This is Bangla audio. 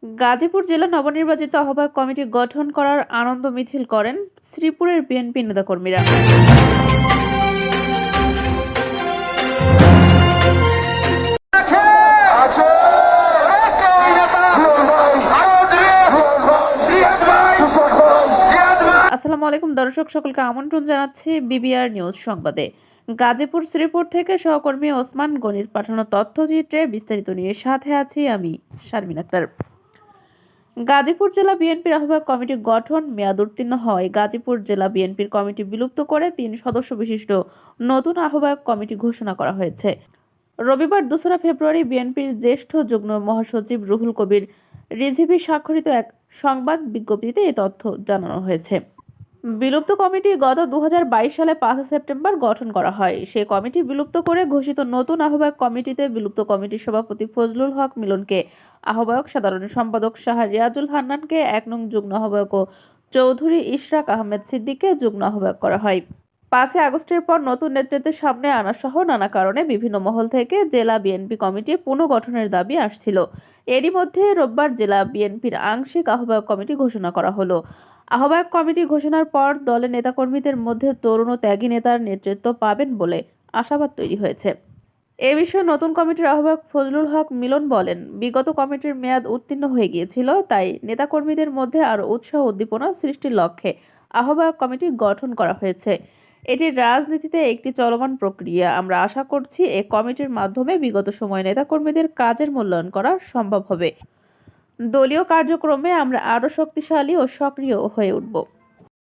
গাজীপুর জেলা নবনির্বাচিত আহ্বায়ক কমিটি গঠন করার আনন্দ মিছিল করেন শ্রীপুরের বিএনপি নেতাকর্মীরা। আসসালামু আলাইকুম দর্শক, সকলকে আমন্ত্রণ জানাচ্ছি বিবিআর নিউজ সংবাদে। গাজীপুর শ্রীপুর থেকে সহকর্মী ওসমান গনির পাঠানো তথ্যচিত্রে বিস্তারিত নিয়ে সাথে আছি আমি শারমিন আক্তার। গাজীপুর জেলা বিএনপির আহ্বায়ক কমিটি গঠন মেয়াদ উত্তীর্ণ হয়। গাজীপুর জেলা বিএনপির কমিটি বিলুপ্ত করে ৩ সদস্য বিশিষ্ট নতুন আহ্বায়ক কমিটি ঘোষণা করা হয়েছে। রবিবার ২রা ফেব্রুয়ারি বিএনপির জ্যেষ্ঠ যুগ্ম মহাসচিব রুহুল কবির রিজভী স্বাক্ষরিত এক সংবাদ বিজ্ঞপ্তিতে এই তথ্য জানানো হয়েছে। বিলুপ্ত কমিটি গত ২০২২ সালে ৫ সেপ্টেম্বর গঠন করা হয়। সেই কমিটি বিলুপ্ত করে ঘোষিত নতুন আহ্বায়ক কমিটিতে বিলুপ্ত কমিটির সভাপতি ফজলুল হক মিলনকে আহ্বায়ক, সাধারণ সম্পাদক শাহ রিয়াজুল হান্নানকে ১ নং যুগ্ম আহ্বায়ক ও চৌধুরী ইশরাক আহমেদ সিদ্দিককে যুগ্ম আহ্বায়ক করা হয়। ৫ আগস্টের পর নতুন নেতৃত্বের সামনে আনা সহ নানা কারণে বিভিন্ন মহল থেকে জেলা বিএনপি কমিটি পুনর্গঠনের দাবি আসছিল। এরই মধ্যে রোববার জেলা বিএনপির আংশিক আহ্বায়ক কমিটি ঘোষণা করা হলো। আহ্বায়ক কমিটি ঘোষণার পর দলের নেতাকর্মীদের মধ্যে তরুণ ও ত্যাগী নেতার নেতৃত্ব পাবেন বলে আশাবাদ তৈরি হয়েছে। এ বিষয়ে নতুন কমিটির আহ্বায়ক ফজলুল হক মিলন বলেন, বিগত কমিটির মেয়াদ উত্তীর্ণ হয়ে গিয়েছিল, তাই নেতাকর্মীদের মধ্যে আরও উৎসাহ উদ্দীপনা সৃষ্টির লক্ষ্যে আহ্বায়ক কমিটি গঠন করা হয়েছে। এটি রাজনীতিতে একটি চলমান প্রক্রিয়া। আমরা আশা করছি এই কমিটির মাধ্যমে বিগত সময়ে নেতাকর্মীদের কাজের মূল্যায়ন করা সম্ভব হবে। দলীয় কার্যক্রমে আমরা আরও শক্তিশালী ও সক্রিয় হয়ে উঠব।